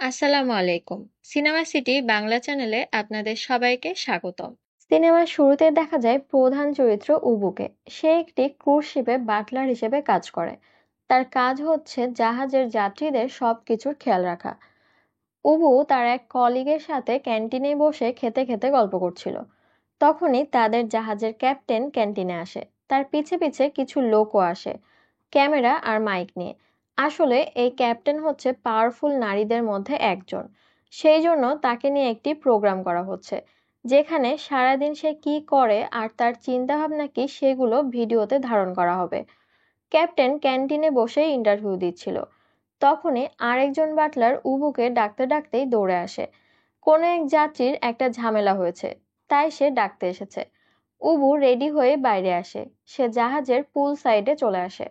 আসসালামু আলাইকুম। Cinema city Bangla চ্যানেলে আপনাদের সবাইকে স্বাগতম। সিনেমার শুরুতে দেখা যায় প্রধান চরিত্র উবুকে। সে একটি ক্রুজ শিপে বাটলার হিসেবে কাজ করে। তার কাজ হচ্ছে জাহাজের যাত্রীদের সবকিছুর খেয়াল রাখা। উবু তার এক কলিগের সাথে ক্যান্টিনে বসে খেতে খেতে গল্প করছিল। তখনই তাদের জাহাজের ক্যাপ্টেন ক্যান্টিনে আসে। তার পিছে পিছে কিছু লোকও আসে, ক্যামেরা আর মাইক নিয়ে। আসলে এই ক্যাপ্টেন হচ্ছে পাওয়ারফুল নারীদের মধ্যে একজন। সেই জন্য তাকে নিয়ে একটি প্রোগ্রাম করা হচ্ছে, যেখানে সারাদিন সে কি করে আর তার চিন্তাভাবনা কি সেগুলো ভিডিওতে ধারণ করা হবে। ক্যাপ্টেন ক্যান্টিনে বসে ইন্টারভিউ দিচ্ছিল। তখনই আরেকজন বাটলার উবুকে ডাকতে ডাকতেই দৌড়ে আসে। কোনো এক যাত্রীর একটা ঝামেলা হয়েছে, তাই সে ডাকতে এসেছে। উবু রেডি হয়ে বাইরে আসে। সে জাহাজের পুল সাইডে চলে আসে।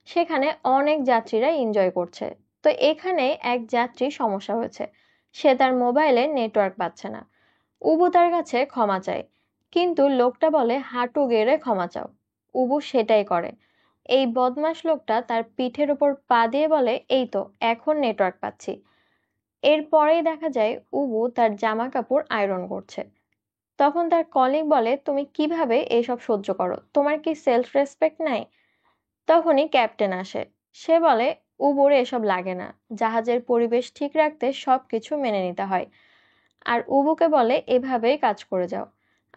সেখানে অনেক যাত্রীরা এনজয় করছে। তো এখানে এক যাত্রীর সমস্যা হয়েছে। সে তার মোবাইলে নেটওয়ার্ক পাচ্ছে না। উবু তার কাছে ক্ষমা চায়, কিন্তু লোকটা বলে হাঁটু গেড়ে ক্ষমা চাও। উবু সেটাই করে। এই বদমাশ লোকটা তার পিঠের ওপর পা দিয়ে বলে, এই তো এখন নেটওয়ার্ক পাচ্ছি। এরপরেই দেখা যায় উবু তার জামা কাপড় আয়রন করছে। তখন তার কলিগ বলে, তুমি কিভাবে এসব সহ্য করো? তোমার কি সেলফ রেসপেক্ট নাই? তখনই ক্যাপ্টেন আসে। সে বলে, উবুর এসব লাগে না। জাহাজের পরিবেশ ঠিক রাখতে সবকিছু মেনে নিতে হয়। আর উবুকে বলে, এভাবেই কাজ করে যাও।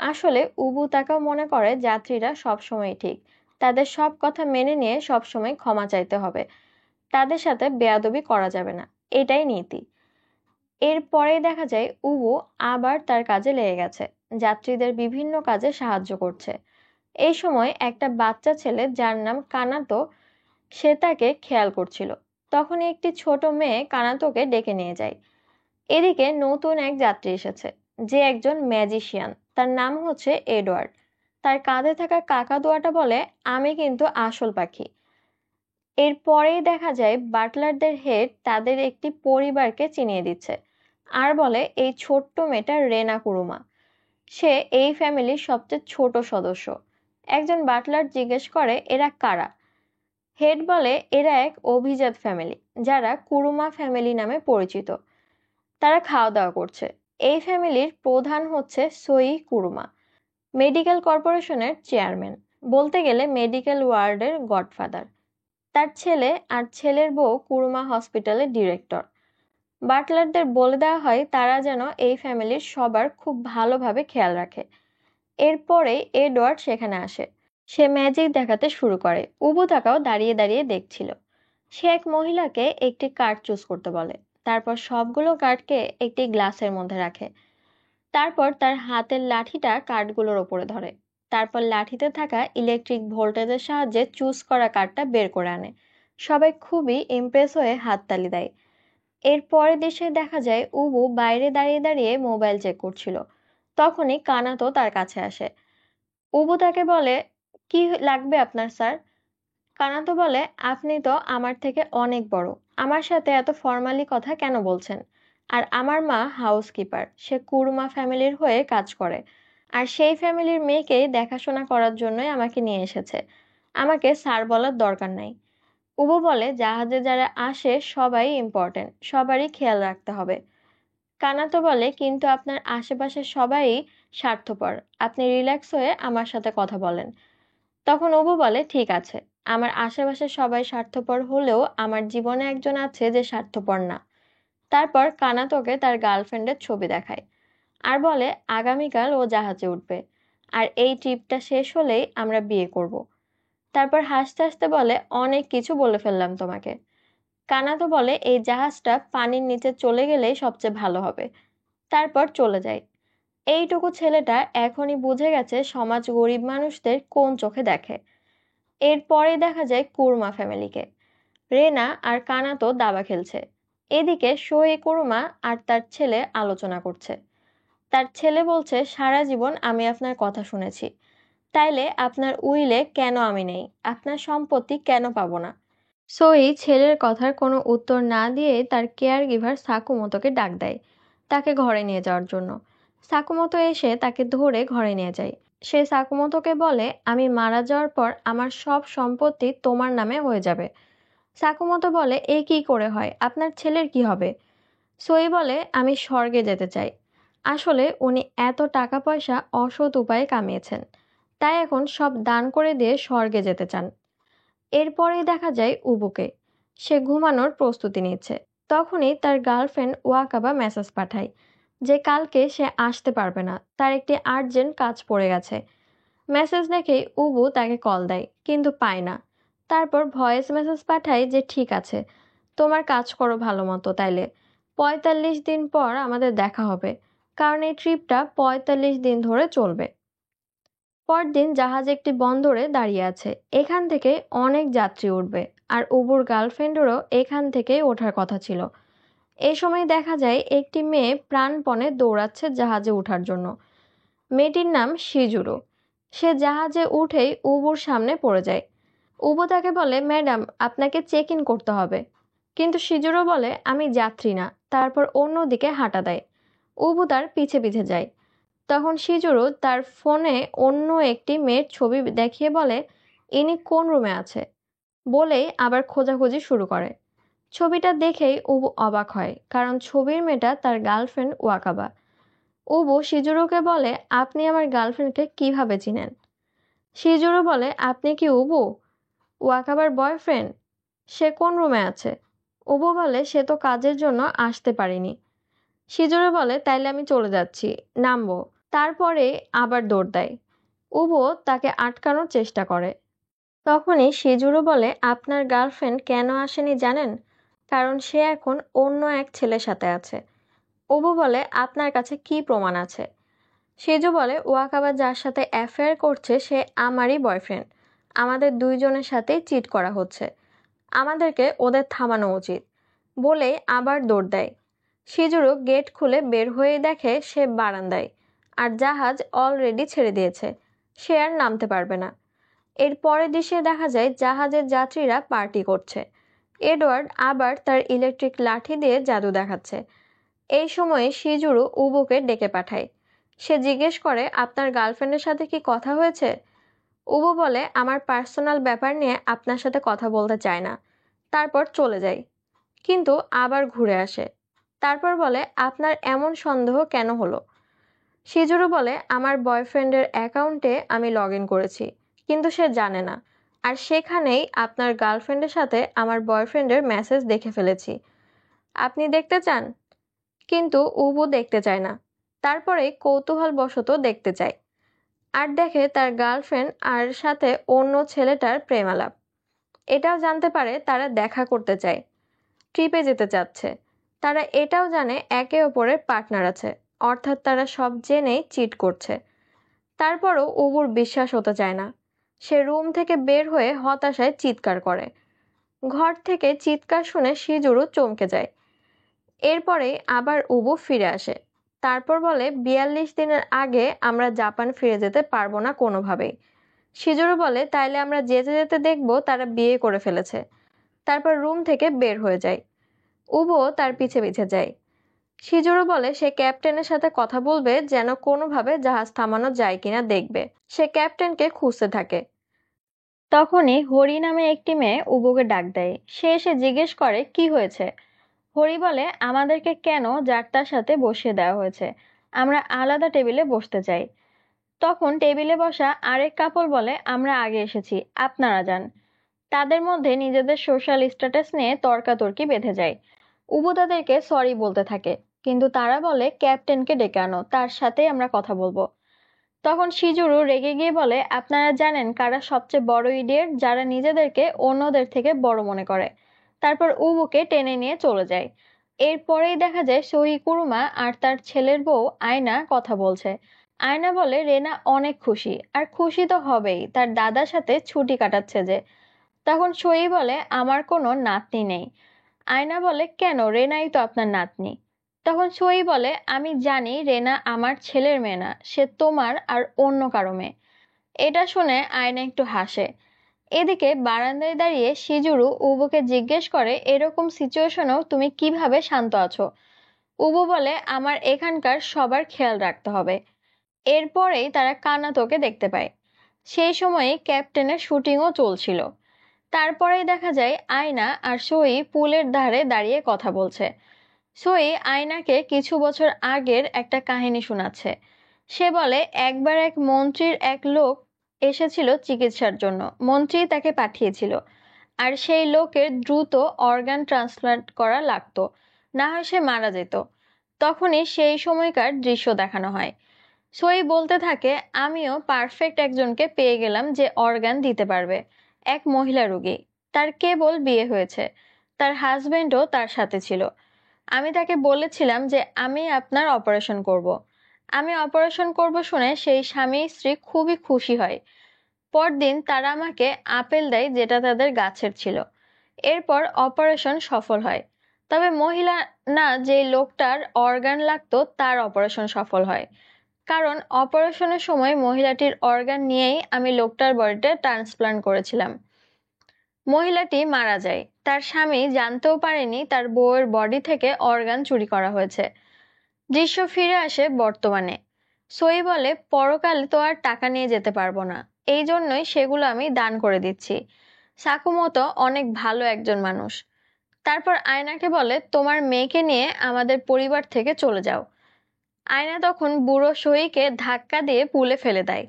আসলে উবু তাকেও মনে করে যাত্রীরা সবসময় ঠিক। তাদের সব কথা মেনে নিয়ে সবসময় ক্ষমা চাইতে হবে। তাদের সাথে বেয়াদবি করা যাবে না। এটাই নীতি। এরপরেই দেখা যায় উবু আবার তার কাজে লেগে গেছে। যাত্রীদের বিভিন্ন কাজে সাহায্য করছে। এই সময় একটা বাচ্চা ছেলে যার নাম কানাতো, সে তাকে খেয়াল করছিল। তখনই একটি ছোট মেয়ে কানাতোকে ডেকে নিয়ে যায়। এদিকে নতুন এক যাত্রী এসেছে, যে একজন ম্যাজিশিয়ান। তার নাম হচ্ছে এডওয়ার্ড। তার কাঁধে থাকা কাকাতুয়াটা বলে, আমি কিন্তু আসল পাখি। এরপরেই দেখা যায় বাটলারদের হেড তাদের একটি পরিবারকে চিনিয়ে দিচ্ছে, আর বলে এই ছোট্ট মেয়েটা রেনা কুরুমা। সে এই ফ্যামিলির সবচেয়ে ছোট সদস্য। একজন বাটলার জিজ্ঞেস করে, এরা কারা? হেড বলে, এরা এক অভিজাত ফ্যামিলি, যারা কুরুমা ফ্যামিলি নামে পরিচিত। তারা খাওয়া দাওয়া করছে। এই ফ্যামিলির প্রধান হচ্ছে সই কুরুমা, মেডিকেল কর্পোরেশনের চেয়ারম্যান, বলতে গেলে মেডিকেল ওয়ার্ডের গডফাদার। তার ছেলে আর ছেলের বউ কুরুমা হসপিটালের ডিরেক্টর। বাটলারদের বলে দেওয়া হয় তারা যেন এই ফ্যামিলির সবার খুব ভালোভাবে খেয়াল রাখে। এরপরে এডওয়ার্ড সেখানে আসে। সে ম্যাজিক দেখাতে শুরু করে। উবু তাকাও দাঁড়িয়ে দাঁড়িয়ে দেখছিল। সে এক মহিলাকে একটি কার্ড চুজ করতে বলে। তারপর সবগুলো কার্ডকে একটি গ্লাসের মধ্যে রাখে। তারপর তার হাতের লাঠিটা কার্ডগুলোর ওপরে ধরে। তারপর লাঠিতে থাকা ইলেকট্রিক ভোল্টেজের সাহায্যে চুজ করা কার্ডটা বের করে আনে। সবাই খুবই ইমপ্রেস হয়ে হাততালি দেয়। এর পরের দৃশ্যে দেখা যায় উবু বাইরে দাঁড়িয়ে দাঁড়িয়ে মোবাইল চেক করছিল। তখনই কানাতো তার কাছে আসে। উবু তাকে বলে, কি লাগবে আপনার স্যার? কানাতো বলে, আপনি তো আমার থেকে অনেক বড়। আমার সাথে এত ফর্মালি কথা কেন বলছেন? আর আমার মা হাউসকিপার, সে কুরুমা ফ্যামিলির হয়ে কাজ করে। আর সেই ফ্যামিলির মেয়েকেই দেখাশোনা করার জন্যই আমাকে নিয়ে এসেছে। আমাকে স্যার বলার দরকার নাই। উবু বলে, জাহাজে যারা আসে সবাই ইম্পর্টেন্ট, সবারই খেয়াল রাখতে হবে। কানাতো বলে, কিন্তু আপনার আশেপাশে সবাই স্বার্থপর। আপনি রিল্যাক্স হয়ে আমার সাথে কথা বলেন। তখন অপু বলে, ঠিক আছে, আমার আশেপাশে সবাই স্বার্থপর হলেও আমার জীবনে একজন আছে যে স্বার্থপর না। তারপর কানাতোকে তার গার্লফ্রেন্ডের ছবি দেখায়, আর বলে আগামীকাল ও জাহাজে উঠবে, আর এই ট্রিপটা শেষ হলেই আমরা বিয়ে করব। তারপর হাসতে হাসতে বলে, অনেক কিছু বলে ফেললাম তোমাকে। কানাতো বলে, এই জাহাজটা পানির নিচে চলে গেলেই সবচেয়ে ভালো হবে। তারপর চলে যায়। এইটুকু ছেলেটা এখনই বুঝে গেছে সমাজ গরিব মানুষদের কোন চোখে দেখে। এরপরে দেখা যায় কুরমা ফ্যামিলিকে। রেনা আর কানাতো দাবা খেলছে। এদিকে শোয়ে কুরমা আর তার ছেলে আলোচনা করছে। তার ছেলে বলছে, সারা জীবন আমি আপনার কথা শুনেছি, তাইলে আপনার উইলে কেন আমি নেই? আপনার সম্পত্তি কেন পাবো না? সোই ছেলের কথার কোনো উত্তর না দিয়ে তার কেয়ার গিভার সাকুমোতোকে ডাক দেয়, তাকে ঘরে নিয়ে যাওয়ার জন্য। সাকুমোতো এসে তাকে ধরে ঘরে নিয়ে যায়। সে সাকুমোতোকে বলে, আমি মারা যাওয়ার পর আমার সব সম্পত্তি তোমার নামে হয়ে যাবে। সাকুমোতো বলে, এ কি করে হয়? আপনার ছেলের কি হবে? সই বলে, আমি স্বর্গে যেতে চাই। আসলে উনি এত টাকা পয়সা অসৎ উপায়ে কামিয়েছেন, তাই এখন সব দান করে দিয়ে স্বর্গে যেতে চান। এরপরেই দেখা যায় উবুকে। সে ঘুমানোর প্রস্তুতি নিচ্ছে। তখনই তার গার্লফ্রেন্ড ওয়াকাবা মেসেজ পাঠায় যে কালকে সে আসতে পারবে না, তার একটি আর্জেন্ট কাজ পড়ে গেছে। মেসেজ দেখেই উবু তাকে কল দেয়, কিন্তু পায় না। তারপর ভয়েস মেসেজ পাঠায় যে ঠিক আছে, তোমার কাজ করো ভালো মতো, তাইলে ৪৫ দিন পর আমাদের দেখা হবে, কারণ এই ট্রিপটা ৪৫ দিন ধরে চলবে। পরদিন জাহাজ একটি বন্দরে দাঁড়িয়ে আছে। এখান থেকে অনেক যাত্রী উঠবে, আর উবুর গার্লফ্রেন্ডেরও এখান থেকেই ওঠার কথা ছিল। এই সময় দেখা যায় একটি মেয়ে প্রাণপণে দৌড়াচ্ছে জাহাজে ওঠার জন্য। মেয়েটির নাম শিজুরো। সে জাহাজে উঠেই উবুর সামনে পড়ে যায়। উবু তাকে বলে, ম্যাডাম, আপনাকে চেক ইন করতে হবে। কিন্তু শিজুরো বলে, আমি যাত্রী না। তারপর অন্যদিকে হাঁটা দেয়। উবু তার পিছে পিছে যায়। তখন শিজুরো তার ফোনে অন্য একটি মেয়ের ছবি দেখিয়ে বলে, ইনি কোন রুমে আছে, বলেই আবার খোঁজাখুঁজি শুরু করে। ছবিটা দেখেই উবু অবাক হয়, কারণ ছবির মেয়েটা তার গার্লফ্রেন্ড ওয়াকাবা। উবু শিজুরোকে বলে, আপনি আমার গার্লফ্রেন্ডকে কিভাবে চিনেন? শিজুরো বলে, আপনি কি উবু, ওয়াকাবার বয়ফ্রেন্ড? সে কোন রুমে আছে? উবু বলে, সে তো কাজের জন্য আসতে পারেনি। শিজুরো বলে, তাইলে আমি চলে যাচ্ছি, নামবো। তারপরে আবার দৌড় দেয়। উবু তাকে আটকানোর চেষ্টা করে। তখনই শিজুরো বলে, আপনার গার্লফ্রেন্ড কেন আসেনি জানেন? কারণ সে এখন অন্য এক ছেলের সাথে আছে। উবু বলে, আপনার কাছে কি প্রমাণ আছে? শিজু বলে, ওয়াকাবা যার সাথে অ্যাফেয়ার করছে সে আমারই বয়ফ্রেন্ড। আমাদের দুইজনের সাথেই চিট করা হচ্ছে। আমাদেরকে ওদের থামানো উচিত, বলে আবার দৌড় দেয়। শিজুরো গেট খুলে বের হয়ে দেখে সে বারান্দায়, আর জাহাজ অলরেডি ছেড়ে দিয়েছে। সে আর নামতে পারবে না। এর পরের দৃশ্যে দেখা যায় জাহাজের যাত্রীরা পার্টি করছে। এডওয়ার্ড আবার তার ইলেকট্রিক লাঠি দিয়ে জাদু দেখাচ্ছে। এই সময়ে শিজুরু উবুকে ডেকে পাঠায়। সে জিজ্ঞেস করে, আপনার গার্লফ্রেন্ডের সাথে কি কথা হয়েছে? উবু বলে, আমার পার্সোনাল ব্যাপার নিয়ে আপনার সাথে কথা বলতে চায় না। তারপর চলে যায়, কিন্তু আবার ঘুরে আসে। তারপর বলে, আপনার এমন সন্দেহ কেন হলো? শিজুরু বলে, আমার বয়ফ্রেন্ডের অ্যাকাউন্টে আমি লগ ইন করেছি, কিন্তু সে জানে না। আর সেখানেই আপনার গার্লফ্রেন্ডের সাথে আমার বয়ফ্রেন্ডের মেসেজ দেখে ফেলেছি। আপনি দেখতে চান? কিন্তু উবু দেখতে চায় না। তারপরে কৌতূহলবশত দেখতে চায়, আর দেখে তার গার্লফ্রেন্ড আর সাথে অন্য ছেলেটার প্রেম আলাপ। এটাও জানতে পারে তারা দেখা করতে চায়, ট্রিপে যেতে চাচ্ছে। তারা এটাও জানে একে অপরের পার্টনার আছে, অর্থাৎ তারা সব জেনেই চিট করছে। তারপরও উবুর বিশ্বাস হতে চায় না। সে রুম থেকে বের হয়ে হতাশায় চিৎকার করে। ঘর থেকে চিৎকার শুনে শিজুরু চমকে যায়। এরপরে আবার উবু ফিরে আসে। তারপর বলে, ৪২ দিনের আগে আমরা জাপান ফিরে যেতে পারবো না কোনোভাবেই। শিজুরু বলে, তাইলে আমরা যেতে যেতে দেখবো তারা বিয়ে করে ফেলেছে। তারপর রুম থেকে বের হয়ে যায়। উবুও তার পিছে পিছে যায়। শিজুরু বলে, সে ক্যাপ্টেনের সাথে কথা বলবে যেন কোনোভাবে জাহাজ থামানো যায় কিনা দেখবে। সে ক্যাপ্টেনকে খুঁজতে থাকে। তখনই হরি নামে একটি মেয়ে উবুকে ডাক দেয়। সে এসে জিজ্ঞেস করে, কি হয়েছে? হরি বলে, আমাদেরকে কেন যাত্রার সাথে বসিয়ে দেওয়া হয়েছে? আমরা আলাদা টেবিলে বসতে চাই। তখন টেবিলে বসা আরেক কাপল বলে, আমরা আগে এসেছি, আপনারা যান। তাদের মধ্যে নিজেদের সোশ্যাল স্ট্যাটাস নিয়ে তর্কাতর্কি বেঁধে যায়। উবু তাদেরকে সরি বলতে থাকে, কিন্তু তারা বলে, ক্যাপ্টেনকে ডেকে আনো, তার সাথেই আমরা কথা বলবো। তখন শিজুরু রেগে গিয়ে বলে, আপনারা জানেন কারা সবচেয়ে বড় ইডিয়েট? যারা নিজেদেরকে অন্যদের থেকে বড় মনে করে। তারপর উবুকে টেনে নিয়ে চলে যায়। এরপরেই দেখা যায় সহি কুরুমা আর তার ছেলের বউ আয়না কথা বলছে। আয়না বলে, রেনা অনেক খুশি, আর খুশি তো হবেই, তার দাদার সাথে ছুটি কাটাচ্ছে যে। তখন সই বলে, আমার কোনো নাতনি নেই। আয়না বলে, কেন, রেনাই তো আপনার নাতনি। তখন সই বলে, আমি জানি রেনা আমার ছেলের মেয়ে না, সে তোমার আর অন্য কারো মেয়ে। এটা শুনে আয়না একটু হাসে। এদিকে বারান্দায় দাঁড়িয়ে শিজুরু উবুকে জিজ্ঞেস করে, এরকম সিচুয়েশনেও তুমি কিভাবে শান্ত আছো? উবু বলে, আমার এখানকার সবার খেয়াল রাখতে হবে। এরপরেই তারা কানাতোকে দেখতে পায়। সেই সময়ে ক্যাপ্টেনের শুটিংও চলছিল। তারপরেই দেখা যায় আয়না আর সই পুলের ধারে দাঁড়িয়ে কথা বলছে। সোই আয়নাকে কিছু বছর আগের একটা কাহিনী শোনাচ্ছে। সে বলে একবার এক মন্ত্রীর এক লোক এসেছিল চিকিৎসার জন্য। মন্ত্রী তাকে পাঠিয়েছিল, আর সেই লোকের দ্রুত অর্গান ট্রান্সপ্লান্ট করা লাগতো, না হয় সে মারা যেত। তখনই সেই সময়কার দৃশ্য দেখানো হয়। সোই বলতে থাকে, আমিও পারফেক্ট একজনকে পেয়ে গেলাম যে অর্গান দিতে পারবে। এক মহিলা রোগী, তার কেবল বিয়ে হয়েছে, তার হাজবেন্ডও তার সাথে ছিল। আমি তাকে বলেছিলাম যে আমি আপনার অপারেশন করব। আমি অপারেশন করব শুনে সেই স্বামী স্ত্রী খুবই খুশি হয়। পরদিন তারা আমাকে আপেল দেয়, যেটা তাদের গাছের ছিল। এরপর অপারেশন সফল হয়। তবে মহিলা, না, যে লোকটার অর্গান লাগতো তার অপারেশন সফল হয়। কারণ অপারেশনের সময় মহিলাটির অর্গান নিয়েই আমি লোকটার বডিতে ট্রান্সপ্লান্ট করেছিলাম। মহিলাটি মারা যায়। তার স্বামী জানতেও পারেনি তার বউয়ের বডি থেকে অর্গান চুরি করা হয়েছে। দৃশ্য ফিরে আসে বর্তমানে। সই বলে, পরকালে তো আর টাকা নিয়ে যেতে পারবো না, এই জন্যই সেগুলো আমি দান করে দিচ্ছি। সাকুমোতো অনেক ভালো একজন মানুষ। তারপর আয়নাকে বলে, তোমার মেয়েকে নিয়ে আমাদের পরিবার থেকে চলে যাও। আয়না তখন বুড়ো সইকে ধাক্কা দিয়ে পুলে ফেলে দেয়,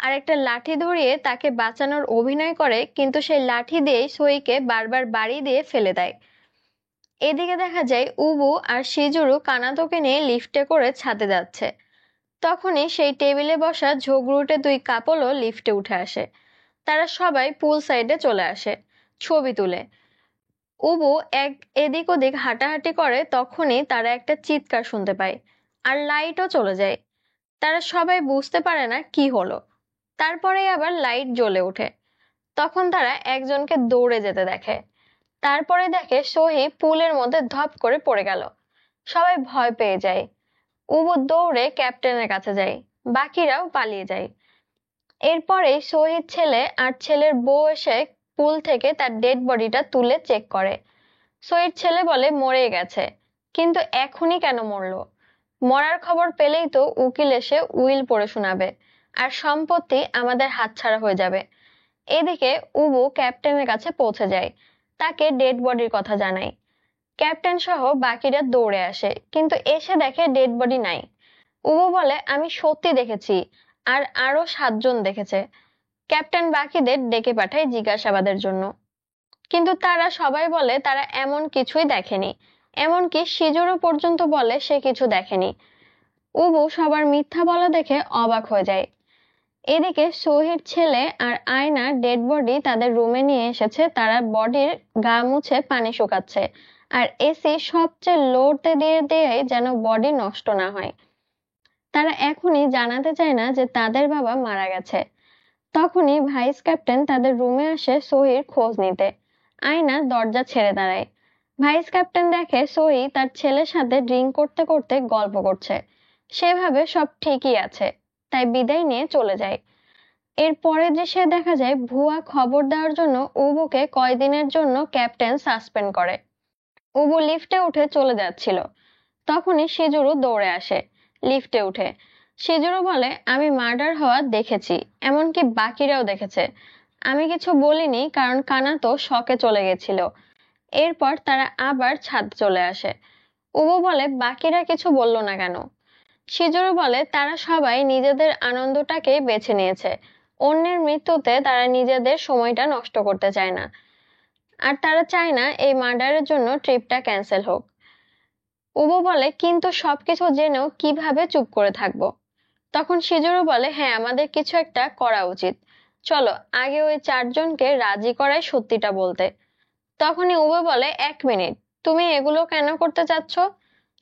আর একটা লাঠি ধরিয়ে তাকে বাঁচানোর অভিনয় করে, কিন্তু সেই লাঠি দিয়েই সইকে বারবার বাড়ি দিয়ে ফেলে দেয়। এদিকে দেখা যায় উবু আর শিজুরু কানাতোকে নিয়ে লিফটে করে ছাদে যাচ্ছে। তখনই সেই টেবিলে বসা ঝগড়ুটে দুই কাপলও লিফটে উঠে আসে। তারা সবাই পুল সাইডে চলে আসে ছবি তুলে। উবু এদিক ওদিক হাঁটাহাঁটি করে, তখনই তারা একটা চিৎকার শুনতে পায়, আর লাইটও চলে যায়। তারা সবাই বুঝতে পারে না কি হলো। তারপরেই আবার লাইট জ্বলে ওঠে। তখন তারা একজনকে দৌড়ে যেতে দেখে। তারপরে দেখে সহি পুলের মধ্যে ধপ করে পড়ে গেল। সবাই ভয় পেয়ে যায়। উবু দৌড়ে ক্যাপ্টেনের কাছে যায়। বাকিরাও পালিয়ে যায়। এরপরে শহীদ ছেলে আর ছেলের বউ এসে পুল থেকে তার ডেড বডিটা তুলে চেক করে। শহীদ ছেলে বলে মরে গেছে, কিন্তু এখনই কেন মরলো? মরার খবর পেলেই তো উকিল এসে উইল পড়ে শোনাবে, আর সম্পত্তি আমাদের হাতছাড়া হয়ে যাবে। এদিকে উবু ক্যাপ্টেনের কাছে পৌঁছে যায়, তাকে ডেড বডির কথা জানায়। ক্যাপ্টেন সহ বাকিরা দৌড়ে আসে, কিন্তু এসে দেখে ডেড বডি নাই। উবু বলে, আমি সত্যি দেখেছি, আর আরো 7 জন দেখেছে। ক্যাপ্টেন বাকিদের ডেকে পাঠায় জিজ্ঞাসাবাদের জন্য, কিন্তু তারা সবাই বলে তারা এমন কিছুই দেখেনি। এমনকি শিজুরও পর্যন্ত বলে সে কিছু দেখেনি। উবু সবার মিথ্যা বলা দেখে অবাক হয়ে যায়। এদিকে শহীদ ছেলে আর আয়না ডেড বডি তাদের রুমে নিয়ে এসেছে। তারা বডির গা মুছে পানি শুকাচ্ছে, আর এসি সবচেয়ে লোতে দিয়ে দিয়ে যেন বডি নষ্ট না হয়। তারা এখনই জানাতে চায় না যে তাদের বাবা মারা গেছে। তখনই ভাইস ক্যাপ্টেন তাদের রুমে আসে সহির খোঁজ নিতে। আয়না দরজা ছেড়ে দাঁড়ায়। ভাইস ক্যাপ্টেন দেখে সহি তার ছেলের সাথে ড্রিঙ্ক করতে করতে গল্প করছে। সেভাবে সব ঠিকই আছে, তাই বিদায় নিয়ে চলে যায়। এর পরের দৃশ্যে দেখা যায় ভুয়া খবর দেওয়ার জন্য উবুকে কয়দিনের জন্য ক্যাপ্টেন সাসপেন্ড করে। উবু লিফটে উঠে চলে যাচ্ছিল, তখনই শিজুরু দৌড়ে আসে। লিফটে উঠে শিজুরু বলে, আমি মার্ডার হওয়া দেখেছি, এমনকি বাকিরাও দেখেছে। আমি কিছু বলিনি কারণ কানাতো শকে চলে গেছিল। এরপর তারা আবার ছাদে চলে আসে। উবু বলে, বাকিরা কিছু বলল না কেন? শিজুরু বলে, তারা সবাই নিজেদের আনন্দটাকে বেছে নিয়েছে। অন্যের মৃত্যুতে তারা নিজেদের সময়টা নষ্ট করতে চায় না, আর তারা চায় না এই মার্ডারের জন্য ট্রিপটা ক্যান্সেল হোক। উবু বলে, কিন্তু সবকিছু জেনেও কিভাবে চুপ করে থাকবো? তখন শিজুরু বলে, হ্যাঁ, আমাদের কিছু একটা করা উচিত। চলো আগে ওই 4 জনকে রাজি করাই সত্যিটা বলতে। তখনই উবু বলে, 1 মিনিট, তুমি এগুলো কেন করতে চাচ্ছ?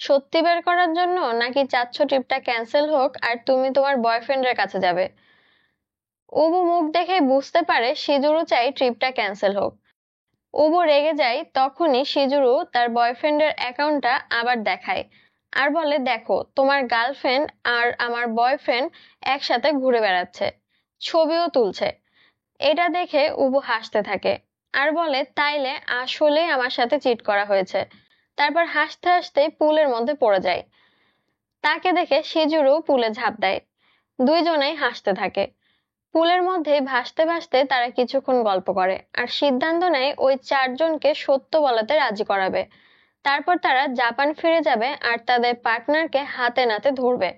সত্যি বের করার জন্য, নাকি চাচ্ছ ট্রিপটা ক্যান্সেল হোক আর তুমি তোমার বয়ফ্রেন্ডের কাছে যাবে? উবু মুখ দেখে বুঝতে পারে শিজুরু চাই ট্রিপটা ক্যান্সেল হোক। উবু রেগে যায়। তখনই শিজুরু তার বয়ফ্রেন্ডের অ্যাকাউন্টটা আবার দেখায়, আর বলে, দেখো, তোমার গার্লফ্রেন্ড আর আমার বয়ফ্রেন্ড একসাথে ঘুরে বেড়াচ্ছে, ছবিও তুলছে। এটা দেখে উবু হাসতে থাকে, আর বলে, তাইলে আসলে আমার সাথে চিট করা হয়েছে। তারপর হাসতে হাসতে পুলের মধ্যে পড়ে যায়। তাকে দেখে শিজুরু পুলে ঝাঁপ দেয়। দুইজনেই হাসতে থাকে। পুলের মধ্যে ভাসতে ভাসতে তারা কিছুক্ষণ গল্প করে, আর সিদ্ধান্ত নেয় ওই 4 জনকে সত্য বলাতে রাজি করাবে। তারপর তারা জাপান ফিরে যাবে আর তাদের পার্টনারকে হাতে নাতে ধরবে।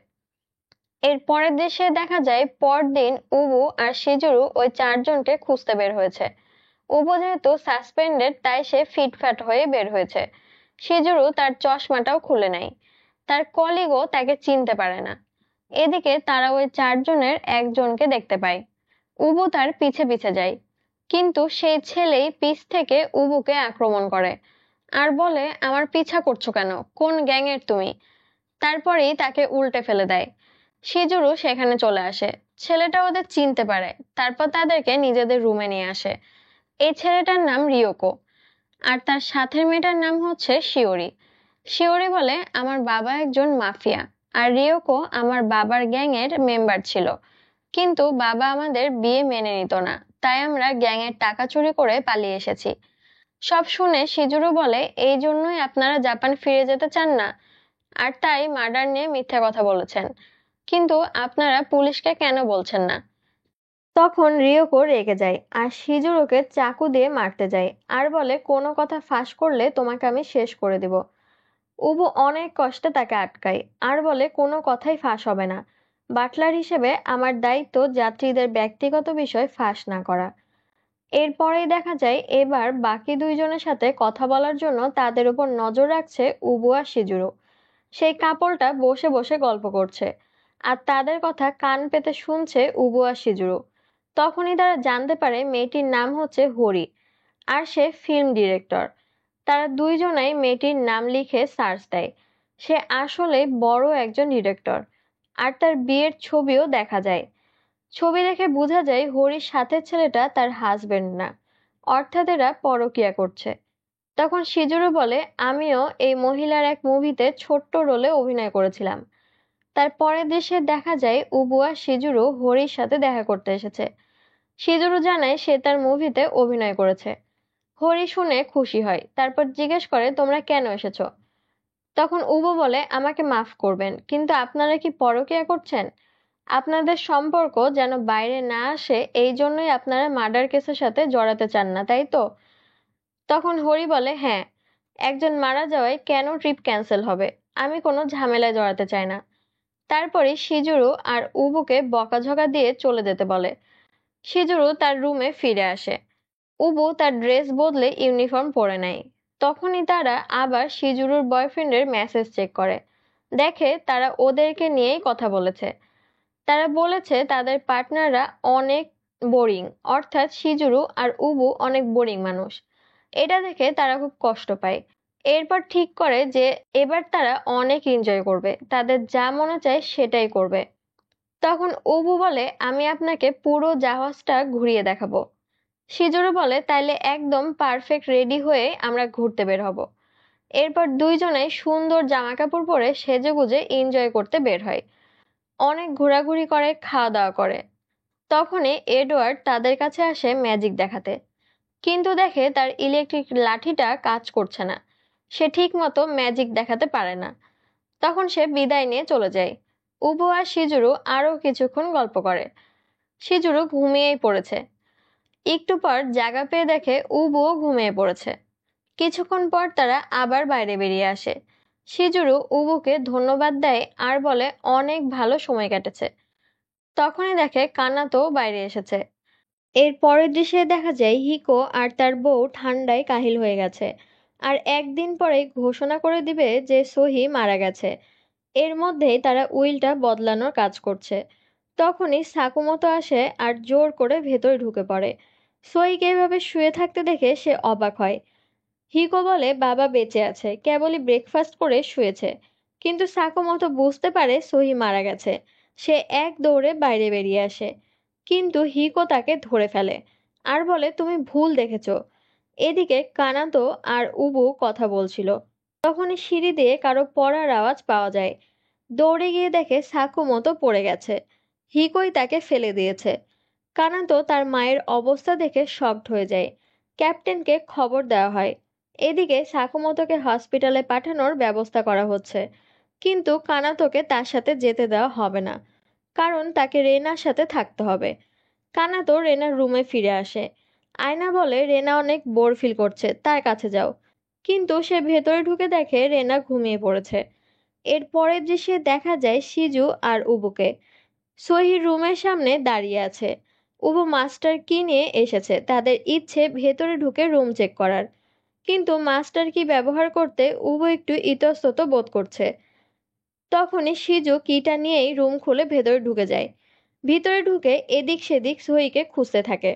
এর পরের দৃশ্যে দেখা যায় পরদিন উবু আর শিজুরু ওই চারজনকে খুঁজতে বের হয়েছে। উবু যেহেতু সাসপেন্ডেড তাই সে ফিটফাট হয়ে বের হয়েছে। শিজুরু তার চশমাটাও খুলে নেয়। তার কলিগও তাকে চিনতে পারে না। এদিকে তারা ওই চারজনের একজনকে দেখতে পায়। উবু তার পিছে পিছে যায়, কিন্তু সেই ছেলেই পিছ থেকে উবুকে আক্রমণ করে আর বলে, আমার পিছা করছো কেন, কোন গ্যাংয়ের তুমি? তারপরেই তাকে উল্টে ফেলে দেয়। শিজুরু সেখানে চলে আসে। ছেলেটা ওদের চিনতে পারে, তারপর তাদেরকে নিজেদের রুমে নিয়ে আসে। এই ছেলেটার নাম রিয়োকো, আর তার সাথের মেয়েটার নাম হচ্ছে শিওরি। শিওরি বলে, আমার বাবা একজন মাফিয়া, আর রিয়োকো আমার বাবার গ্যাং এর মেম্বার ছিল, কিন্তু বাবা আমাদের বিয়ে মেনে নিত না, তাই আমরা গ্যাং এর টাকা চুরি করে পালিয়ে এসেছি। সব শুনে শিজুরু বলে, এই জন্যই আপনারা জাপান ফিরে যেতে চান না, আর তাই মার্ডার নিয়ে মিথ্যা কথা বলেছেন। কিন্তু আপনারা পুলিশকে কেন বলছেন না? তখন রিয়োকো রেগে যায় আর শিজুরোকে চাকু দিয়ে মারতে যায় আর বলে, কোনো কথা ফাঁস করলে তোমাকে আমি শেষ করে দেব। উবু অনেক কষ্টে তাকে আটকায় আর বলে, কোনো কথাই ফাঁস হবে না। বাটলার হিসেবে আমার দায়িত্ব যাত্রীদের ব্যক্তিগত বিষয় ফাঁস না করা। এরপরেই দেখা যায় এবার বাকি দুইজনের সাথে কথা বলার জন্য তাদের উপর নজর রাখছে উবু আর শিজুরো। সেই কাপড়টা বসে বসে গল্প করছে আর তাদের কথা কান পেতে শুনছে উবু আর শিজুরো। তখনই তারা জানতে পারে মেয়েটির নাম হচ্ছে হরি, আর সে ফিল্ম ডিরেক্টর। তারা দুইজনাই মেয়েটির নাম লিখে সার্চ দেয়। সে আসলে বড় একজন ডিরেক্টর, আর তার বিয়ের ছবিও দেখা যায়। ছবি দেখে বোঝা যায় হরির সাথে ছেলেটা তার হাজবেন্ড না, অর্থাৎ এরা পরকিয়া করছে। তখন শিজুরু বলে, আমিও এই মহিলার এক মুভিতে ছোট্ট রোলে অভিনয় করেছিলাম। তার পরের দৃশ্যে দেখা যায় উবুয়া শিজুরু হরির সাথে দেখা করতে এসেছে। শিজুরু জানায় সে তার মুভিতে অভিনয় করেছে। হরি শুনে খুশি হয়, তারপর জিজ্ঞেস করে, তোমরা কেন এসেছো? তখন উবু বলে, আমাকে মাফ করবেন, কিন্তু আপনারা কি পরকীয়া করছেন? আপনাদের সম্পর্ক যেন বাইরে না আসে, এই জন্যই আপনারা মার্ডার কেসের সাথে জড়াতে চান না, তাই তো? তখন হরি বলে, হ্যাঁ, একজন মারা যাওয়ায় কেন ট্রিপ ক্যান্সেল হবে? আমি কোনো ঝামেলায় জড়াতে চাই না। তারপরে শিজুরু আর উবুকে বকাঝকা দিয়ে চলে যেতে বলে। শিজুরু তার রুমে ফিরে আসে। উবু তার ড্রেস বদলে ইউনিফর্ম পরে নেয়। তখনই তারা আবার শিজুরুর বয়ফ্রেন্ডের মেসেজ চেক করে। দেখে তারা ওদেরকে নিয়েই কথা বলেছে। তারা বলেছে তাদের পার্টনাররা অনেক বোরিং, অর্থাৎ শিজুরু আর উবু অনেক বোরিং মানুষ। এটা দেখে তারা খুব কষ্ট পায়। এরপর ঠিক করে যে এবার তারা অনেক এনজয় করবে, তাদের যা মনে চায় সেটাই করবে। তখন উবু বলে, আমি আপনাকে পুরো জাহাজটা ঘুরিয়ে দেখাবো। শিজুরু বলে, তাইলে একদম পারফেক্ট রেডি হয়ে আমরা ঘুরতে বের হব। এরপর দুইজনেই সুন্দর জামা কাপড় পরে সেজেগুজে এনজয় করতে বের হয়। অনেক ঘোরাঘুরি করে, খাওয়া দাওয়া করে। তখনই এডওয়ার্ড তাদের কাছে আসে ম্যাজিক দেখাতে, কিন্তু দেখে তার ইলেকট্রিক লাঠিটা কাজ করছে না। সে ঠিক মতো ম্যাজিক দেখাতে পারে না। তখন সে বিদায় নিয়ে চলে যায়। উবু আর শিজুরু আরো কিছুক্ষণ গল্প করে। শিজুরু ঘুমিয়েই পড়েছে। একটু পর জাগা পেয়ে দেখে উবুও ঘুমিয়ে পড়েছে। কিছুক্ষণ পর তারা আবার বাইরে বেরিয়ে আসে। শিজুরু উবুকে ধন্যবাদ দেয় আর বলে অনেক ভালো সময় কেটেছে। তখনই দেখে কানাতো বাইরে এসেছে। এর পরের দৃশ্যে দেখা যায় হিকো আর তার বউ ঠান্ডায় কাহিল হয়ে গেছে, আর একদিন পরে ঘোষণা করে দিবে যে সহি মারা গেছে। এর মধ্যেই তারা উইলটা বদলানোর কাজ করছে। তখনই সাকুমতো আসে আর জোর করে ভেতরে ঢুকে পড়ে। সহিকে এভাবে শুয়ে থাকতে দেখে সে অবাক হয়। হিকো বলে, বাবা বেঁচে আছে, কেবলই ব্রেকফাস্ট করে শুয়েছে। কিন্তু সাকুমতো বুঝতে পারে সহি মারা গেছে। সে এক দৌড়ে বাইরে বেরিয়ে আসে, কিন্তু হিকো তাকে ধরে ফেলে আর বলে, তুমি ভুল দেখেছো। এদিকে কানাতো আর উবু কথা বলছিল। তখনই সিঁড়ি দিয়ে কারো পড়ার আওয়াজ পাওয়া যায়। দৌড়ে গিয়ে দেখে সাকুমতো পড়ে গেছে। হিকোই তাকে ফেলে দিয়েছে। কানাতো তার মায়ের অবস্থা দেখে শকড হয়ে যায়। ক্যাপ্টেনকে খবর দেওয়া হয়। এদিকে সাকুমোতোকে হসপিটালে পাঠানোর ব্যবস্থা করা হচ্ছে, কিন্তু কানাতোকে তার সাথে যেতে দেওয়া হবে না, কারণ তাকে রেনার সাথে থাকতে হবে। কানাতো রেনার রুমে ফিরে আসে। আয়না বলে, রেনা অনেক বোর ফিল করছে, তার কাছে যাও। কিন্তু সে ভেতরে ঢুকে দেখে রেনা ঘুমিয়ে পড়েছে। এর পরের দৃশ্যে দেখা যায় সিজু আর উবুকে। সহির রুমের সামনে দাঁড়িয়ে আছে। উবু মাস্টার কি নিয়ে এসেছে, তাদের ইচ্ছে ভেতরে ঢুকে রুম চেক করার। কিন্তু মাস্টার কি ব্যবহার করতে উবু একটু ইতস্তত বোধ করছে। তখনই সিজু কিটা নিয়েই রুম খুলে ভেতরে ঢুকে যায়। ভিতরে ঢুকে এদিক সেদিক সহিকে খুঁজতে থাকে,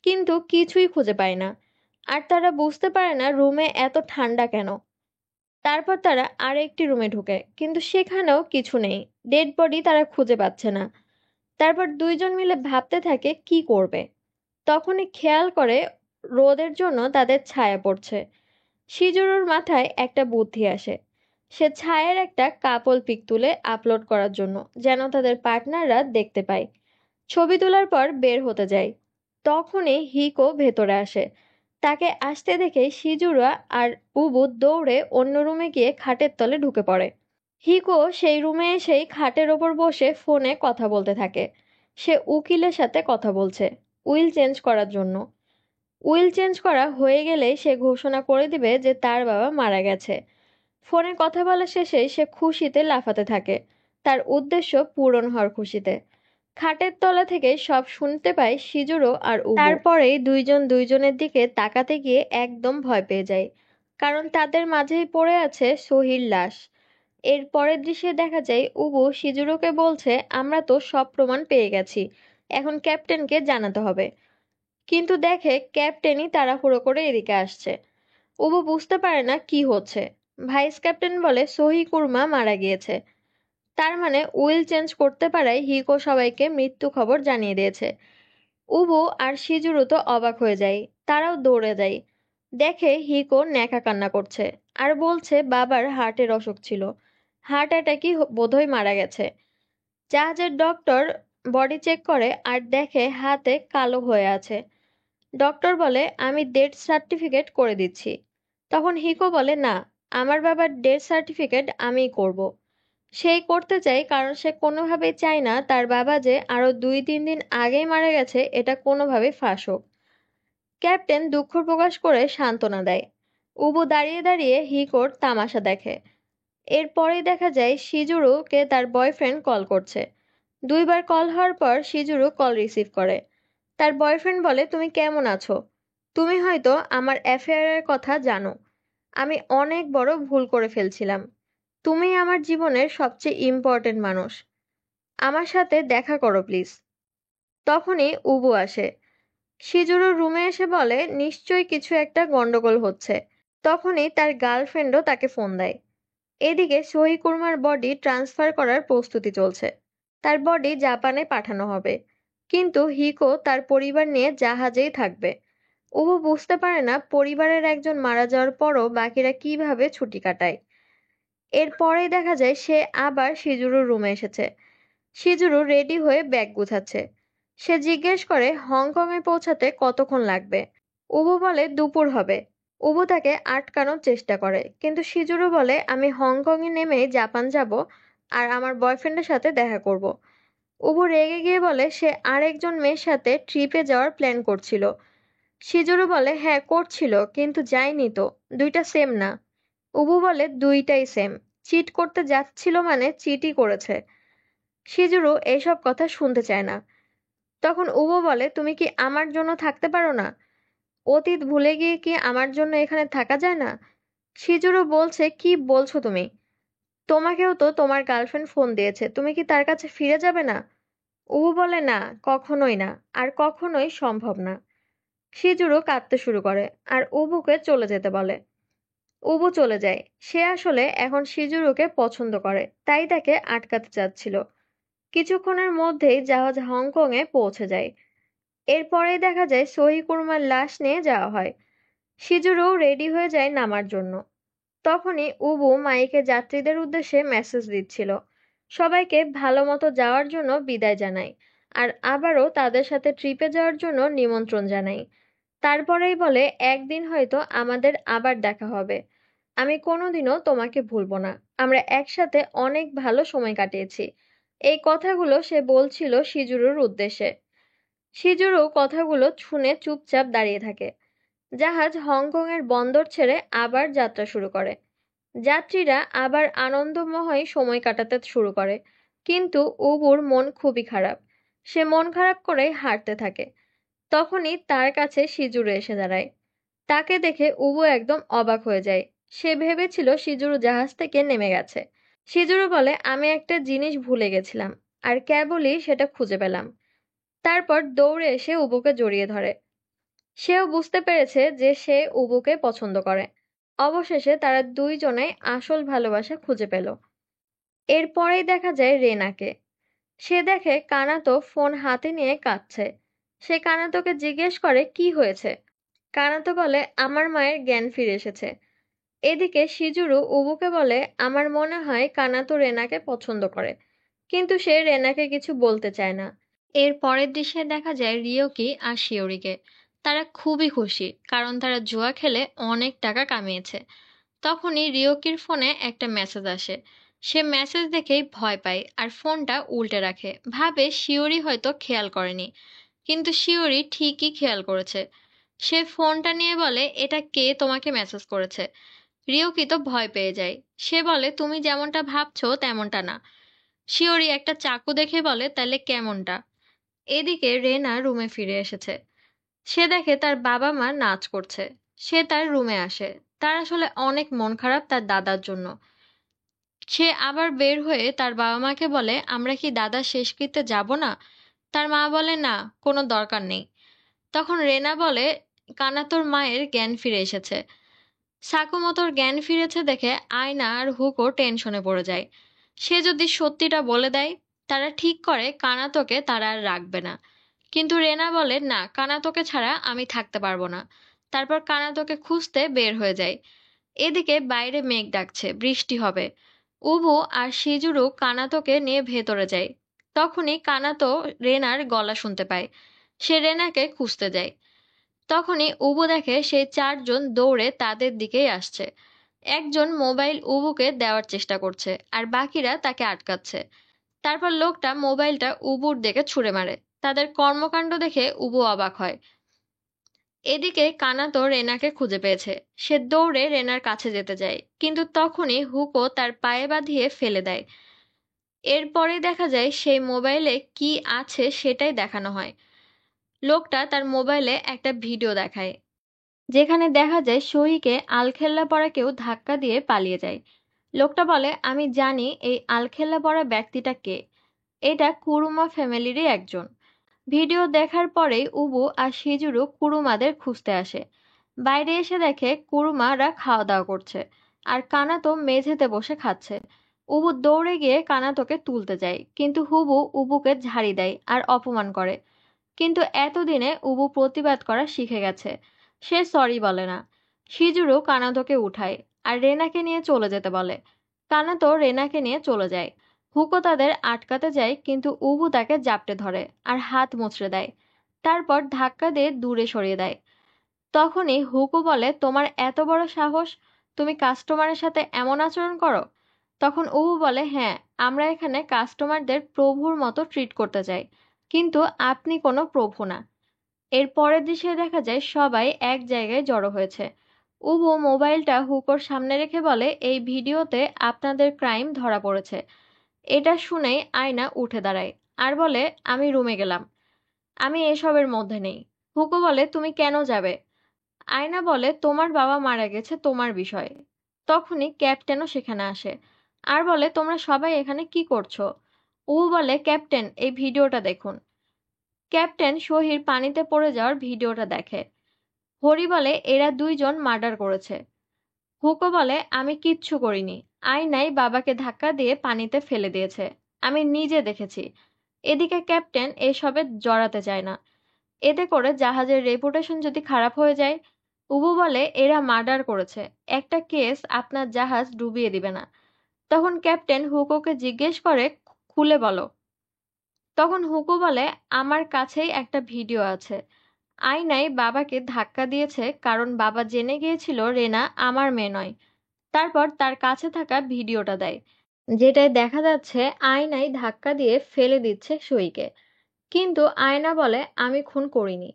কিন্তু কিছুই খুঁজে পায় না। আর তারা বুঝতে পারে না রুমে এত ঠান্ডা কেন। তারপর তারা আরেকটি রুমে ঢোকে, কিন্তু সেখানেও কিছু নেই। ডেড বডি তারা খুঁজে পাচ্ছে না। তারপর দুইজন মিলে ভাবতে থাকে কি করবে। তখনই খেয়াল করে রোদের জন্য তাদের ছায়া পড়ছে। শিজুরুর মাথায় একটা বুদ্ধি আসে। সে ছায়ের একটা কাপল পিক তুলে আপলোড করার জন্য, যেন তাদের পার্টনাররা দেখতে পায়। ছবি তোলার পর বের হতে যায়। তখনই হিকো ভেতরে আসে। তাকে আসতে দেখে শিজুরা আর উবু দৌড়ে অন্য রুমে গিয়ে খাটের তলে ঢুকে পড়ে। হিকো সেই রুমে এসেই খাটের ওপর বসে ফোনে কথা বলতে থাকে। সে উকিলের সাথে কথা বলছে উইল চেঞ্জ করার জন্য। উইল চেঞ্জ করা হয়ে গেলে সে ঘোষণা করে দিবে যে তার বাবা মারা গেছে। ফোনে কথা বলা শেষে সে খুশিতে লাফাতে থাকে, তার উদ্দেশ্য পূরণ হওয়ার খুশিতে। খাটের তলা থেকে সব শুনতে পায় শিজুরো আর উবু। তারপরেই দুইজন দুইজনের দিকে তাকাতে গিয়ে একদম ভয় পেয়ে যায়, কারণ তাদের মাঝেই পড়ে আছে সহির লাশ। এর পরের দৃশ্যে দেখা যায় উবু শিজুরোকে বলছে, আমরা তো সব প্রমাণ পেয়ে গেছি, এখন ক্যাপ্টেনকে জানাতে হবে। কিন্তু দেখে ক্যাপ্টেনই তাড়াহুড়ো করে এদিকে আসছে। উবু বুঝতে পারে না কি হচ্ছে। ভাইস ক্যাপ্টেন বলে সহি কুরমা মারা গিয়েছে। তার মানে উইল চেঞ্জ করতে পারায় হিকো সবাইকে মৃত্যু খবর জানিয়ে দিয়েছে। উবু আর শিজুরু তো অবাক হয়ে যায়। তারাও দৌড়ে যায়। দেখে হিকো ন্যাকা কান্না করছে আর বলছে বাবার হার্টের অসুখ ছিল, হার্ট অ্যাটাকই বোধহয় মারা গেছে। জাহাজের ডক্টর বডি চেক করে আর দেখে হাতে কালো হয়ে আছে। ডক্টর বলে আমি ডেথ সার্টিফিকেট করে দিচ্ছি। তখন হিকো বলে না, আমার বাবার ডেথ সার্টিফিকেট আমিই করব। সেই করতে চাই কারণ সে কোনোভাবেই চায় না তার বাবা যে আরো 2-3 দিন আগেই মারা গেছে এটা কোনোভাবেই ফাঁস হোক। ক্যাপ্টেন দুঃখ প্রকাশ করে সান্ত্বনা দেয়। উবু দাঁড়িয়ে দাঁড়িয়ে হিকোর তামাশা দেখে। এরপরেই দেখা যায় শিজুরুকে তার বয়ফ্রেন্ড কল করছে। দুইবার কল হওয়ার পর শিজুরু কল রিসিভ করে। তার বয়ফ্রেন্ড বলে তুমি কেমন আছো? তুমি হয়তো আমার অ্যাফেয়ারের কথা জানো। আমি অনেক বড় ভুল করে ফেলছিলাম। তুমি আমার জীবনের সবচেয়ে ইম্পর্টেন্ট মানুষ। আমার সাথে দেখা করো প্লিজ। তখনই উবু আসে। শিজুরু রুমে এসে বলে নিশ্চয়ই কিছু একটা গন্ডগোল হচ্ছে। তখনই তার গার্লফ্রেন্ডও তাকে ফোন দেয়। এদিকে সহি কুরমার বডি ট্রান্সফার করার প্রস্তুতি চলছে। তার বডি জাপানে পাঠানো হবে, কিন্তু হিকো তার পরিবার নিয়ে জাহাজেই থাকবে। উবু বুঝতে পারে না পরিবারের একজন মারা যাওয়ার পরও বাকিরা কিভাবে ছুটি কাটায়। এরপরেই দেখা যায় সে আবার শিজুরুর রুমে এসেছে। শিজুরু রেডি হয়ে ব্যাগ গুছাচ্ছে। সে জিজ্ঞেস করে হংকং এ পৌঁছাতে কতক্ষণ লাগবে। উবু বলে দুপুর হবে। উবু তাকে আটকানোর চেষ্টা করে, কিন্তু শিজুরু বলে আমি হংকং এ নেমেই জাপান যাব আর আমার বয়ফ্রেন্ডের সাথে দেখা করব। উবু রেগে গিয়ে বলে সে আরেকজন মেয়ের সাথে ট্রিপে যাওয়ার প্ল্যান করছিল। শিজুরু বলে হ্যাঁ করছিল, কিন্তু যায়নি তো, দুইটা সেম না। উবু বলে দুইটাই সেম। চিট করতে যাচ্ছিল মানে চিটই করেছে। শিজুরু এইসব কথা শুনতে চায় না। তখন উবু বলে তুমি কি আমার জন্য থাকতে পারো না? অতীত ভুলে গিয়ে কি আমার জন্য এখানে থাকা যায় না? শিজুরু বলছে কি বলছো তুমি? তোমাকেও তো তোমার গার্লফ্রেন্ড ফোন দিয়েছে, তুমি কি তার কাছে ফিরে যাবে না? উবু বলে না, কখনোই না, আর কখনোই সম্ভব না। শিজুরু কাঁদতে শুরু করে আর উবুকে চলে যেতে বলে। উবু চলে যায়। সে আসলে এখন শিজুরুকে পছন্দ করে, তাই তাকে আটকাতে চাচ্ছিল। কিছুক্ষণের মধ্যেই জাহাজ হংকং এ পৌঁছে যায়। এরপরেই দেখা যায় সহি কুরমার লাশ নিয়ে যাওয়া হয়। শিজুরু রেডি হয়ে যায় নামার জন্য। তখনই উবু মাইকে যাত্রীদের উদ্দেশ্যে মেসেজ দিচ্ছিল, সবাইকে ভালো মতো যাওয়ার জন্য বিদায় জানাই আর আবারও তাদের সাথে ট্রিপে যাওয়ার জন্য নিমন্ত্রণ জানাই। তারপরেই বলে একদিন হয়তো আমাদের আবার দেখা হবে। আমি কোনোদিনও তোমাকে ভুলবো না। আমরা একসাথে অনেক ভালো সময় কাটিয়েছি। এই কথাগুলো সে বলছিল শিজুরুর উদ্দেশ্যে। শিজুরু কথাগুলো শুনে চুপচাপ দাঁড়িয়ে থাকে। জাহাজ হংকংয়ের বন্দর ছেড়ে আবার যাত্রা শুরু করে। যাত্রীরা আবার আনন্দময় সময় কাটাতে শুরু করে। কিন্তু উবুর মন খুবই খারাপ। সে মন খারাপ করে হাঁটতে থাকে। তখনই তার কাছে সিজুরু এসে দাঁড়ায়। তাকে দেখে উবু একদম অবাক হয়ে যায়। সে ভেবেছিল সিজুরু জাহাজ থেকে নেমে গেছে। সিজুরু বলে, আমি একটা জিনিস ভুলে গেছিলাম, আর কেবলই সেটা খুঁজে পেলাম। তারপর দৌড়ে এসে উবুকে জড়িয়ে ধরে। সেও বুঝতে পেরেছে যে সে উবুকে পছন্দ করে। অবশেষে তারা দুইজনেই আসল ভালোবাসা খুঁজে পেল। এরপরেই দেখা যায় রেনাকে। সে দেখে কানাতো ফোন হাতে নিয়ে কাঁদছে। সে কানাতোকে জিজ্ঞেস করে কি হয়েছে। কানাতো বলে, আমার মায়ের জ্ঞান ফিরে এসেছে। এদিকে শিজুরু উবুকে বলে, আমার মনে হয় কানাতো রেনাকে পছন্দ করে, কিন্তু সে রেনাকে কিছু বলতে চায় না। এর পরের দৃশ্যে দেখা যায় রিওকি আর শিওরিকে। তারা খুবই খুশি, কারণ তারা জুয়া খেলে অনেক টাকা কামিয়েছে। তখনই রিওকির ফোনে একটা মেসেজ আসে। সে মেসেজ দেখেই ভয় পায় আর ফোনটা উল্টে রাখে, ভাবে শিওরি হয়তো খেয়াল করেনি। কিন্তু শিওরি ঠিকই খেয়াল করেছে। সে ফোনটা নিয়ে বলে, এটা কে তোমাকে মেসেজ করেছে। রিওকি তো ভয় পেয়ে যায়। সে বলে, তুমি যেমনটা ভাবছো তেমনটা না। শিওরি একটা চাকু দেখে বলে, তাহলে কেমনটা? এদিকে রেনা রুমে ফিরে এসেছে। সে দেখে তার বাবা মা নাচ করছে। সে তার রুমে আসে। তার আসলে অনেক মন খারাপ তার দাদার জন্য। সে আবার বের হয়ে তার বাবা মাকে বলে, আমরা কি দাদার শেষকৃত্যে যাব না? তার মা বলে, না, কোনো দরকার নেই। তখন রেনা বলে, কানাতোর মায়ের জ্ঞান ফিরে এসেছে। সাকুমোতোর জ্ঞান ফিরেছে দেখে আয়না আর হুকো টেনশনে পড়ে যায়। সে যদি সত্যিটা বলে দেয়, তারা ঠিক করে কানাতোকে তারা আর রাখবে না। কিন্তু রেনা বলে, না, কানাতোকে ছাড়া আমি থাকতে পারবো না। তারপর কানাতোকে খুঁজতে বের হয়ে যায়। এদিকে বাইরে মেঘ ডাকছে, বৃষ্টি হবে। উবু আর শিজুরু কানাতোকে নিয়ে ভেতরে যায়। তখনই কানাতো রেনার গলা শুনতে পায়। সে রেনাকে খুঁজতে যায়। তখনই উবু দেখে সেই চারজন দৌড়ে তাদের দিকেই আসছে। একজন মোবাইল উবুকে দেওয়ার চেষ্টা করছে, আর বাকিরা তাকে আটকাচ্ছে। তারপর লোকটা মোবাইলটা উবুর দিকে ছুঁড়ে মারে। তাদের কর্মকাণ্ড দেখে উবু অবাক হয়। এদিকে কানাতো রেনাকে খুঁজে পেয়েছে। সে দৌড়ে রেনার কাছে যেতে যায়, কিন্তু তখনই হুকো তার পায়ে বাঁধিয়ে ফেলে দেয়। এরপরে দেখা যায় সেই মোবাইলে কি আছে সেটাই দেখানো হয়। লোকটা তার মোবাইলে একটা ভিডিও দেখায়, যেখানে দেখা যায় সহিকে আলখেল্লা পরা কেউ ধাক্কা দিয়ে পালিয়ে যায়। লোকটা বলে, আমি জানি এই আলখেল্লা পরা ব্যক্তিটা কে। এটা কুরুমা ফ্যামিলিরই একজন। ভিডিও দেখার পরেই উবু আর শিজুরু কুরুমাদের খুঁজতে আসে। বাইরে এসে দেখে কুরুমারা খাওয়া দাওয়া করছে, আর কানাতো মেঝেতে বসে খাচ্ছে। উবু দৌড়ে গিয়ে কানাতোকে তুলতে যায়, কিন্তু হুবু উবুকে ঝাড়ি দেয় আর অপমান করে। কিন্তু এতদিনে উবু প্রতিবাদ করা শিখে গেছে। সে সরি বলে না। শিজুরু কানাতোকে উঠায় আর রেনাকে নিয়ে চলে যেতে বলে। কানাতো রেনাকে নিয়ে চলে যায়। হুকো তাদের আটকাতে যায়, কিন্তু উবু তাকে জাপটে ধরে আর হাত মুচড়ে দেয়। তারপর ধাক্কা দিয়ে দূরে সরিয়ে দেয়। তখনই হুকো বলে, তোমার এত বড় সাহস, তুমি কাস্টমারের সাথে এমন আচরণ করো? তখন উবু বলে, হ্যাঁ, আমরা এখানে কাস্টমারদের প্রভুর মতো ট্রিট করতে চাই, কিন্তু আপনি কোনো প্রভু না। এর পরের দৃশ্যে দেখা যায় সবাই এক জায়গায় জড়ো হয়েছে। উবু মোবাইলটা হুকোর সামনে রেখে বলে, এই ভিডিওতে আপনাদের ক্রাইম ধরা পড়েছে। এটা শুনেই আয়না উঠে দাঁড়ায় আর বলে, আমি রুমে গেলাম, আমি এসবের মধ্যে নেই। হুকো বলে, তুমি কেন যাবে? আয়না বলে, তোমার বাবা মারা গেছে, তোমার বিষয়। তখনই ক্যাপ্টেনও সেখানে আসে আর বলে, তোমরা সবাই এখানে কি করছো? ও বলে, ক্যাপ্টেন, এই ভিডিওটা দেখুন। ক্যাপ্টেন শহীর পানিতে পড়ে যাওয়ার ভিডিওটা দেখে। হরি বলে, এরা দুইজন মার্ডার করেছে। হুকো বলে, আমি কিচ্ছু করিনি। আয়নাই বাবাকে ধাক্কা দিয়ে পানিতে ফেলে দিয়েছে, আমি নিজে দেখেছি। এদিকে ক্যাপ্টেন এসবে জড়াতে চায় না। এতে করে জাহাজের রেপুটেশন যদি খারাপ হয়ে যায়। উবু বলে, এরা মার্ডার করেছে, একটা কেস আপনার জাহাজ ডুবিয়ে দিবে না। তখন ক্যাপ্টেন হুকোকে জিজ্ঞেস করে, খুলে বলো। তখন হুকো বলে, আমার কাছেই একটা ভিডিও আছে। আয়নাই বাবাকে ধাক্কা দিয়েছে, কারণ বাবা জেনে গিয়েছিল রেনা আমার মেয়ে নয়। তারপর তার কাছে থাকা ভিডিওটা দেয়, যেটায় দেখা যাচ্ছে আয়নাই ধাক্কা দিয়ে ফেলে দিচ্ছে সইকে। কিন্তু আয়না বলে, আমি খুন করিনি।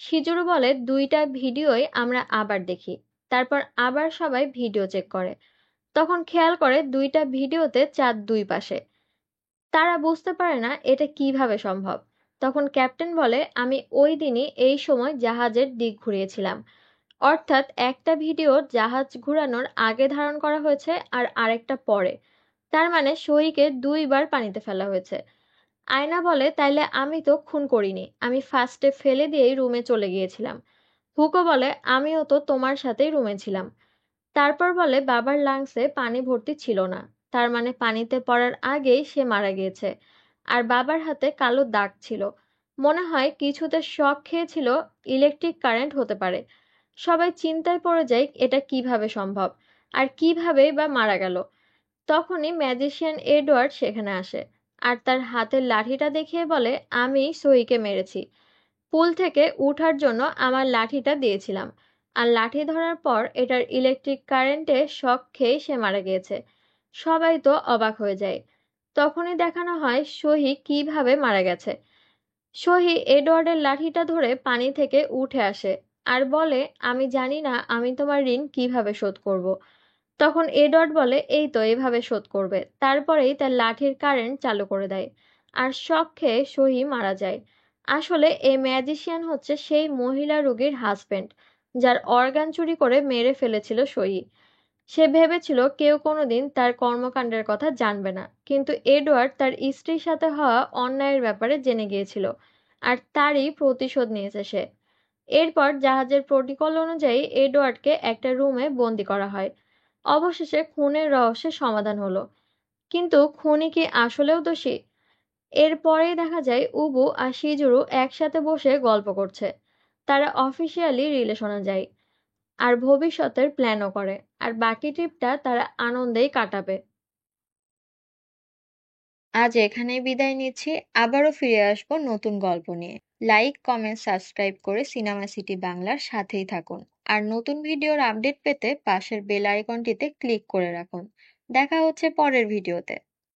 শিজুরু বলে, দুইটা ভিডিওই আমরা আবার দেখি। তারপর আবার সবাই ভিডিও চেক করে। তখন খেয়াল করে দুইটা ভিডিওতে চাঁদ দুই পাশে। তারা বুঝতে পারে না এটা কিভাবে সম্ভব। তখন ক্যাপ্টেন বলে, আমি ওই দিনই এই সময় জাহাজের দিক ঘুরিয়েছিলাম। অর্থাৎ একটা ভিডিও জাহাজ ঘুরানোর আগে ধারণ করা হয়েছে আর আরেকটা পরে। তার মানে সহিকে দুইবার পানিতে ফেলা হয়েছে। আয়না বলে, তাইলে আমি তো খুন করিনি, আমি ফার্স্টে ফেলে দিয়েই রুমে চলে গিয়েছিলাম। হুকো বলে, আমিও তো তোমার সাথেই রুমে ছিলাম। তারপর বলে, বাবার লাংসে পানি ভর্তি ছিল না, তার মানে পানিতে পড়ার আগেই সে মারা গিয়েছে। আর বাবার হাতে কালো দাগ ছিল, মনে হয় কিছুতে শক খেয়েছিল। ইলেকট্রিক কারেন্ট হতে পারে। সবাই চিন্তায় পড়ে যায় এটা কিভাবে সম্ভব, আর কিভাবেই বা মারা গেল। তখনই ম্যাজিশিয়ান এডওয়ার্ড সেখানে আসে, আর তার হাতের লাঠিটা দেখিয়ে বলে, আমি সহিকে মেরেছি। পুল থেকে উঠার জন্য আমার লাঠিটা দিয়েছিলাম, আর লাঠি ধরার পর এটার ইলেকট্রিক কারেন্টে শক খেয়ে সে মারা গিয়েছে। সবাই তো অবাক হয়ে যায়। তখনই দেখানো হয় সহি কিভাবে মারা গেছে। সহি এডওয়ার্ডের লাঠিটা ধরে পানি থেকে উঠে আসে, আর বলে, আমি জানি না আমি তোমার ঋণ কিভাবে শোধ করব। তখন এডওয়ার্ড বলে, এই তো এভাবে শোধ করবে। তারপরেই তার লাঠির কারেন্ট চালু করে দেয়, আর শক খেয়ে সহি মারা যায়। আসলে এই ম্যাজিশিয়ান হচ্ছে সেই মহিলা রোগীর হাজবেন্ড, যার অর্গান চুরি করে মেরে ফেলেছিল সহি। সে ভেবেছিল কেউ কোনোদিন তার কর্মকাণ্ডের কথা জানবে না, কিন্তু এডওয়ার্ড তার স্ত্রীর সাথে হওয়া অন্যায়ের ব্যাপারে জেনে গিয়েছিল, আর তারই প্রতিশোধ নিয়েছে সে। এরপর জাহাজের প্রটোকল অনুযায়ী এডওয়ার্ডকে একটা রুমে বন্দি করা হয়। অবশেষে খুনের রহস্যের সমাধান হলো। কিন্তু খুনি কি আসলেও দোষী? এরপরেই দেখা যায় উবু আর শিজুরু একসাথে বসে গল্প করছে। তারা অফিসিয়ালি রিলেশনে যায়, আর ভবিষ্যতের প্ল্যানও করে। আর বাকি ট্রিপটা তারা আনন্দেই কাটাবে। আজ এখানেই বিদায় নিচ্ছি। আবারও ফিরে আসবো নতুন গল্প নিয়ে। লাইক, কমেন্ট, সাবস্ক্রাইব করে সিনেমা সিটি বাংলার সাথেই থাকুন। আর নতুন ভিডিওর আপডেট পেতে পাশের বেল আইকনটিতে ক্লিক করে রাখুন। দেখা হচ্ছে পরের ভিডিওতে।